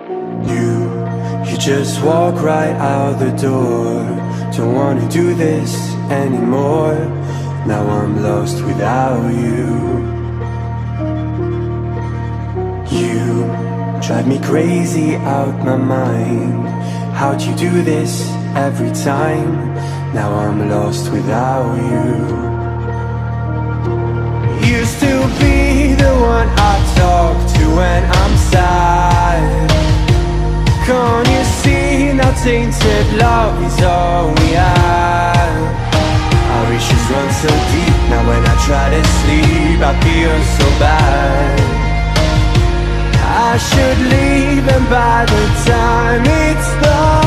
You just walk right out the door. Don't wanna do this anymore. Now I'm lost without you. You drive me crazy out my mind. How'd you do this every time? Now I'm lost without you. Used to be the one I talk to when I'm sad. Can't you see now tainted love is all we have? Our issues run so deep, now when I try to sleep I feel so bad. I should leave, and by the time it's done